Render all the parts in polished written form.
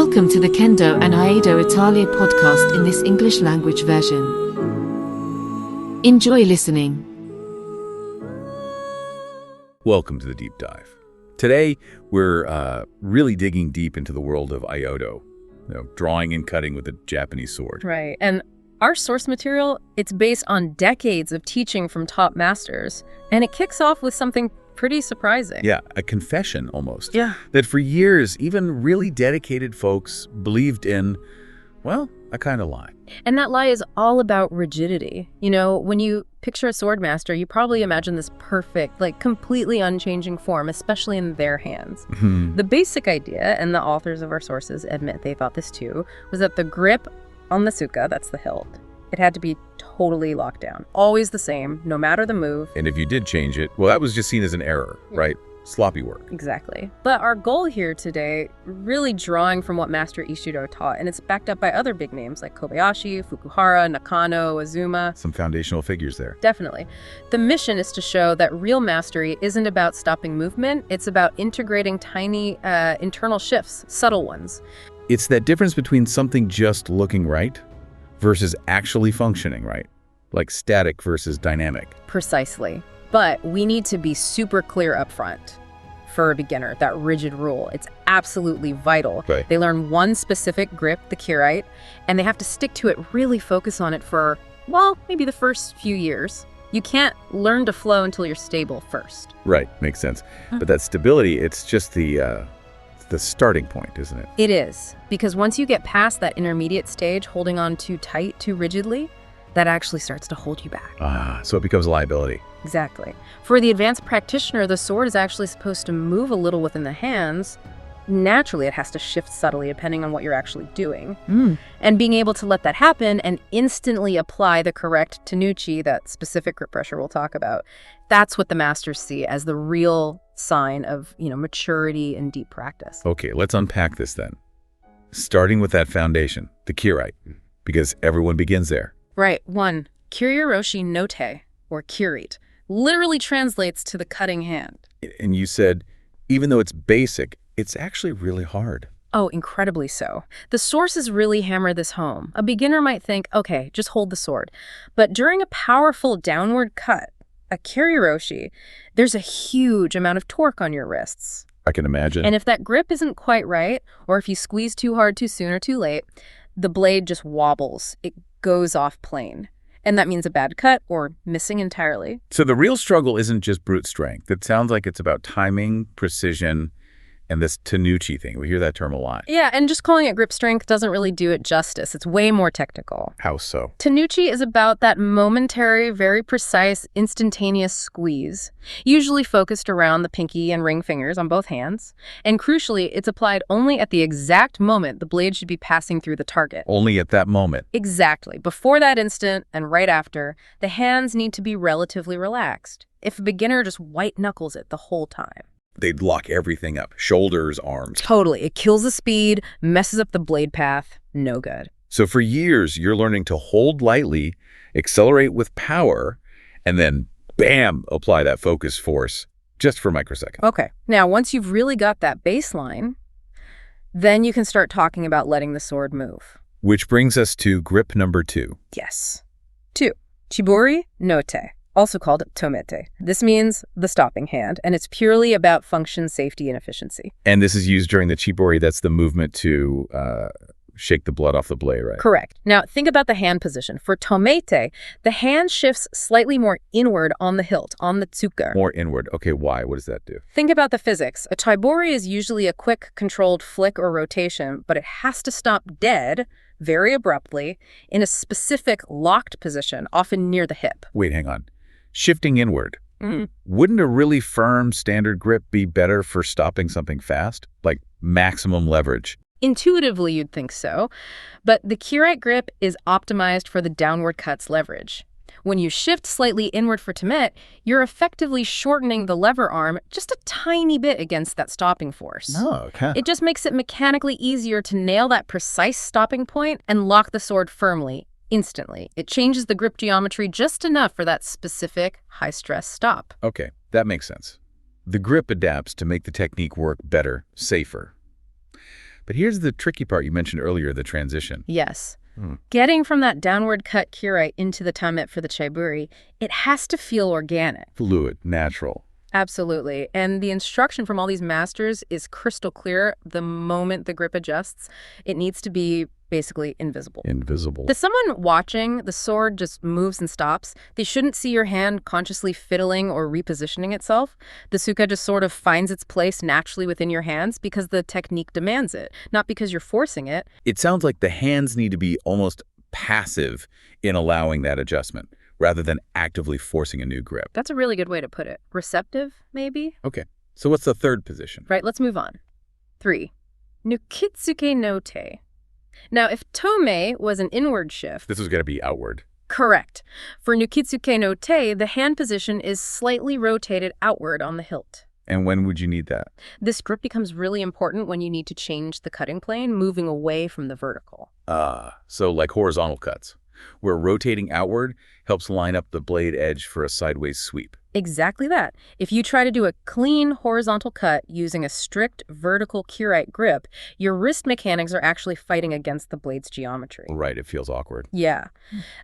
Welcome to the Kendo and Iaido Italia podcast in this English language version. Enjoy listening. Welcome to the deep dive. Today, we're really digging deep into the world of Iaido, drawing and cutting with a Japanese sword. Right, and our source material, it's based on decades of teaching from top masters, and it kicks off with something pretty surprising. Yeah, a confession almost. Yeah. That for years, even really dedicated folks believed in, well, a kind of lie. And that lie is all about rigidity. You know, when you picture a sword master, you probably imagine this perfect, completely unchanging form, especially in their hands. Mm-hmm. The basic idea, and the authors of our sources admit they thought this too, was that the grip on the tsuka, that's the hilt, it had to be totally locked down. Always the same, no matter the move. And if you did change it, well, that was just seen as an error, right? Sloppy work. Exactly. But our goal here today, really drawing from what Master Ishido taught, and it's backed up by other big names like Kobayashi, Fukuhara, Nakano, Azuma. Some foundational figures there. Definitely. The mission is to show that real mastery isn't about stopping movement, it's about integrating tiny internal shifts, subtle ones. It's that difference between something just looking right versus actually functioning right, like static versus dynamic. Precisely. But we need to be super clear up front. For a beginner, that rigid rule, it's absolutely vital. Right. They learn one specific grip, the Kirite, and they have to stick to it, really focus on it for, well, maybe the first few years. You can't learn to flow until you're stable first. Right, makes sense. But that stability, it's just the starting point, isn't it? It is, because once you get past that intermediate stage, holding on too tight, too rigidly, that actually starts to hold you back. So it becomes a liability. Exactly. For the advanced practitioner, the sword is actually supposed to move a little within the hands. Naturally, it has to shift subtly depending on what you're actually doing. And being able to let that happen and instantly apply the correct tenuchi, that specific grip pressure we'll talk about, that's what the masters see as the real sign of, maturity and deep practice. Okay, let's unpack this then. Starting with that foundation, the Kirite, because everyone begins there. Right. 1. Kirioroshi note, or Kirite, literally translates to the cutting hand. And you said, even though it's basic, it's actually really hard. Oh, incredibly so. The sources really hammer this home. A beginner might think, okay, just hold the sword. But during a powerful downward cut, a Kirioroshi, there's a huge amount of torque on your wrists. I can imagine. And if that grip isn't quite right, or if you squeeze too hard too soon or too late, the blade just wobbles. It goes off plane. And that means a bad cut or missing entirely. So the real struggle isn't just brute strength. It sounds like it's about timing, precision, and this tenuchi thing. We hear that term a lot. Yeah, and just calling it grip strength doesn't really do it justice. It's way more technical. How so? Tenuchi is about that momentary, very precise, instantaneous squeeze, usually focused around the pinky and ring fingers on both hands. And crucially, it's applied only at the exact moment the blade should be passing through the target. Only at that moment. Exactly. Before that instant and right after, the hands need to be relatively relaxed. If a beginner just white knuckles it the whole time, They'd lock everything up. Shoulders, arms. totally. It kills the speed, messes up the blade path. No good. So for years, you're learning to hold lightly, accelerate with power, and then, bam, apply that focus force just for microseconds. Okay. Now, once you've really got that baseline, then you can start talking about letting the sword move. Which brings us to grip number 2. Yes. 2. Chiburi note, also called Tomete. This means the stopping hand, and it's purely about function, safety, and efficiency. And this is used during the Chiburi. That's the movement to shake the blood off the blade, right? Correct. Now, think about the hand position. For Tomete, the hand shifts slightly more inward on the hilt, on the tsuka. More inward. Okay, why? What does that do? Think about the physics. A Chiburi is usually a quick, controlled flick or rotation, but it has to stop dead, very abruptly, in a specific locked position, often near the hip. Wait, hang on. Shifting inward. Wouldn't a really firm standard grip be better for stopping something fast? Like maximum leverage? Intuitively, you'd think so, but the Kirite grip is optimized for the downward cuts leverage. When you shift slightly inward for Tomete, you're effectively shortening the lever arm just a tiny bit against that stopping force. Oh, okay. It just makes it mechanically easier to nail that precise stopping point and lock the sword firmly, instantly. It changes the grip geometry just enough for that specific high-stress stop. Okay, that makes sense. The grip adapts to make the technique work better, safer. But here's the tricky part you mentioned earlier, the transition. Yes. Getting from that downward cut Kirite into the Tomete for the Chiburi, it has to feel organic. Fluid, natural. Absolutely. And the instruction from all these masters is crystal clear. The moment the grip adjusts, it needs to be basically invisible. Invisible. To someone watching, the sword just moves and stops. They shouldn't see your hand consciously fiddling or repositioning itself. The tsuka just sort of finds its place naturally within your hands because the technique demands it, not because you're forcing it. It sounds like the hands need to be almost passive in allowing that adjustment, rather than actively forcing a new grip. That's a really good way to put it. Receptive, maybe? Okay, so what's the third position? Right, let's move on. 3. Nukitsuke no te. Now, if tome was an inward shift... This is going to be outward. Correct. For Nukitsuke no te, the hand position is slightly rotated outward on the hilt. And when would you need that? This grip becomes really important when you need to change the cutting plane, moving away from the vertical. So like horizontal cuts, where rotating outward helps line up the blade edge for a sideways sweep. Exactly that. If you try to do a clean horizontal cut using a strict vertical Kirite grip, your wrist mechanics are actually fighting against the blade's geometry. Right, it feels awkward. Yeah.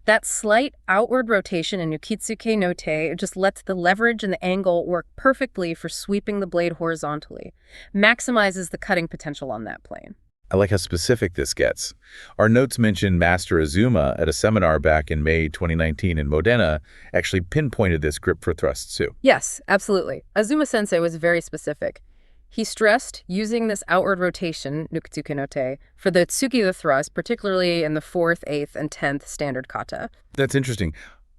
That slight outward rotation in Nukitsuke no te just lets the leverage and the angle work perfectly for sweeping the blade horizontally. Maximizes the cutting potential on that plane. I like how specific this gets. Our notes mention Master Azuma at a seminar back in May 2019 in Modena actually pinpointed this grip for thrusts too. Yes, absolutely. Azuma-sensei was very specific. He stressed using this outward rotation, Nukitsuke no te, for the tsuki, the thrust, particularly in the 4th, 8th, and 10th standard kata. That's interesting.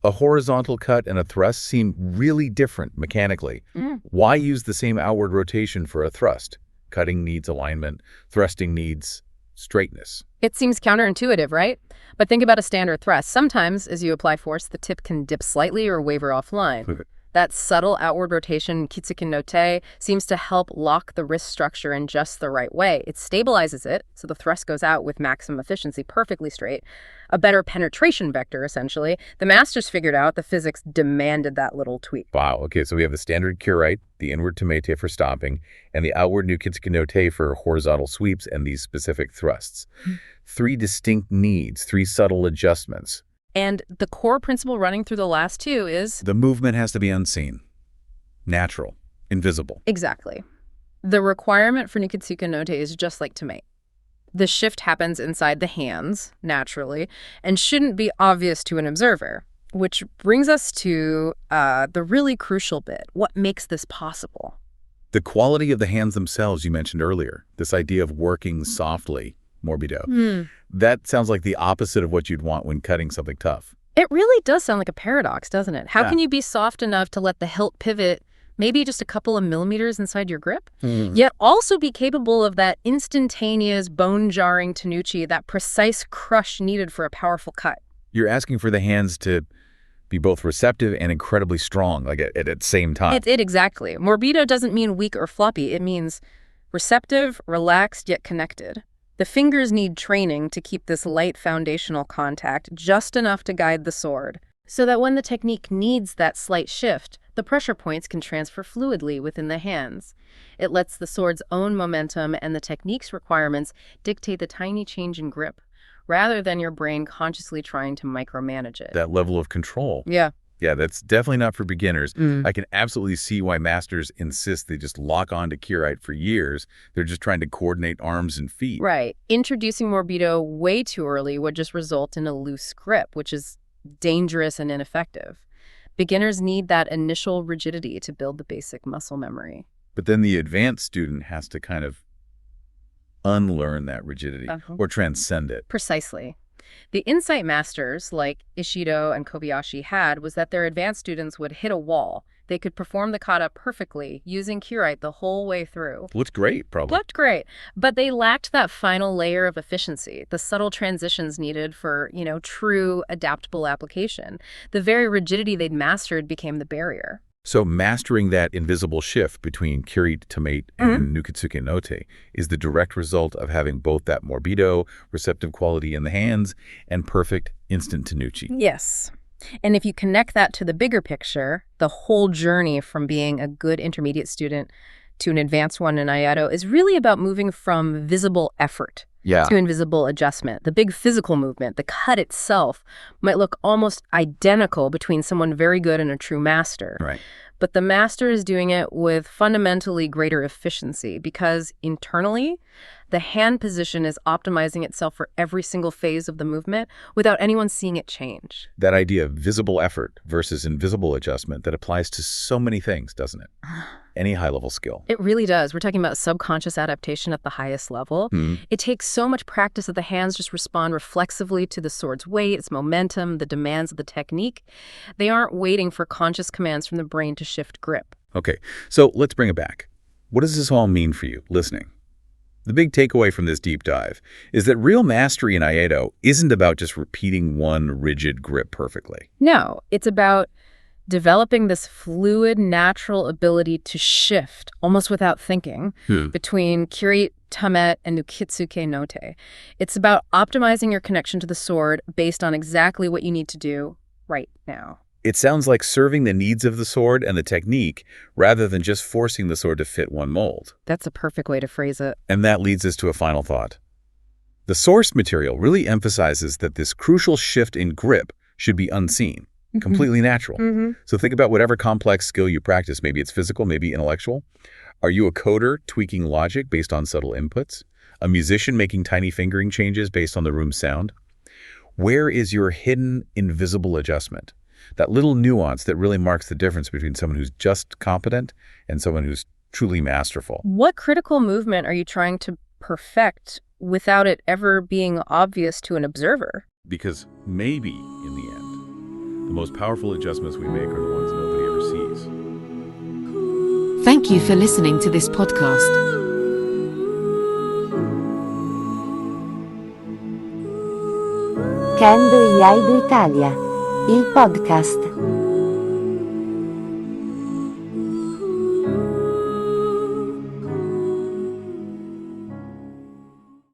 A horizontal cut and a thrust seem really different mechanically. Why use the same outward rotation for a thrust? Cutting needs alignment, thrusting needs straightness. It seems counterintuitive, right? But think about a standard thrust. Sometimes, as you apply force, the tip can dip slightly or waver offline. That subtle outward rotation, Kitsuken no te, seems to help lock the wrist structure in just the right way. It stabilizes it, so the thrust goes out with maximum efficiency, perfectly straight. A better penetration vector, essentially. The masters figured out the physics demanded that little tweak. Wow, okay, so we have the standard Kirite, the inward Tomete for stopping, and the outward Nukitsuke no te for horizontal sweeps and these specific thrusts. 3 distinct needs, 3 subtle adjustments. And the core principle running through the last 2 is... The movement has to be unseen, natural, invisible. Exactly. The requirement for Nukitsuke no te is just like Tomete. The shift happens inside the hands, naturally, and shouldn't be obvious to an observer. Which brings us to the really crucial bit. What makes this possible? The quality of the hands themselves you mentioned earlier, this idea of working softly, morbido. That sounds like the opposite of what you'd want when cutting something tough. It really does sound like a paradox, doesn't it? How can you be soft enough to let the hilt pivot maybe just a couple of millimeters inside your grip, yet also be capable of that instantaneous, bone-jarring tenuchi, that precise crush needed for a powerful cut? You're asking for the hands to be both receptive and incredibly strong, like at the same time. It exactly. Morbido doesn't mean weak or floppy. It means receptive, relaxed, yet connected. The fingers need training to keep this light foundational contact just enough to guide the sword, so that when the technique needs that slight shift, the pressure points can transfer fluidly within the hands. It lets the sword's own momentum and the technique's requirements dictate the tiny change in grip, rather than your brain consciously trying to micromanage it. That level of control. Yeah. Yeah, that's definitely not for beginners. I can absolutely see why masters insist they just lock on to Kirite for years. They're just trying to coordinate arms and feet. Right. Introducing Morbido way too early would just result in a loose grip, which is dangerous and ineffective. Beginners need that initial rigidity to build the basic muscle memory. But then the advanced student has to kind of unlearn that rigidity or transcend it. Precisely. The insight masters, like Ishido and Kobayashi, had was that their advanced students would hit a wall. They could perform the kata perfectly, using Kirite the whole way through. Looked great, probably. Looked great, but they lacked that final layer of efficiency, the subtle transitions needed for, true adaptable application. The very rigidity they'd mastered became the barrier. So mastering that invisible shift between Kirite, Tomete, and Nukitsuke no te is the direct result of having both that morbido, receptive quality in the hands and perfect instant tenuchi. Yes. And if you connect that to the bigger picture, the whole journey from being a good intermediate student to an advanced one in Iaido is really about moving from visible effort to invisible adjustment. The big physical movement, the cut itself, might look almost identical between someone very good and a true master. Right. But the master is doing it with fundamentally greater efficiency because internally, the hand position is optimizing itself for every single phase of the movement without anyone seeing it change. That idea of visible effort versus invisible adjustment that applies to so many things, doesn't it? Any high-level skill. It really does. We're talking about subconscious adaptation at the highest level. It takes so much practice that the hands just respond reflexively to the sword's weight, its momentum, the demands of the technique. They aren't waiting for conscious commands from the brain to shift grip. Okay, so let's bring it back. What does this all mean for you, listening? The big takeaway from this deep dive is that real mastery in Iaido isn't about just repeating one rigid grip perfectly. No, it's about developing this fluid, natural ability to shift, almost without thinking, between Kirite, Tomete, and Nukitsuke note. It's about optimizing your connection to the sword based on exactly what you need to do right now. It sounds like serving the needs of the sword and the technique rather than just forcing the sword to fit one mold. That's a perfect way to phrase it. And that leads us to a final thought. The source material really emphasizes that this crucial shift in grip should be unseen, completely natural. So think about whatever complex skill you practice. Maybe it's physical, maybe intellectual. Are you a coder tweaking logic based on subtle inputs? A musician making tiny fingering changes based on the room's sound? Where is your hidden, invisible adjustment? That little nuance that really marks the difference between someone who's just competent and someone who's truly masterful. What critical movement are you trying to perfect without it ever being obvious to an observer? Because maybe, in the end, the most powerful adjustments we make are the ones nobody ever sees. Thank you for listening to this podcast. Kendo Iaido Italia, il podcast.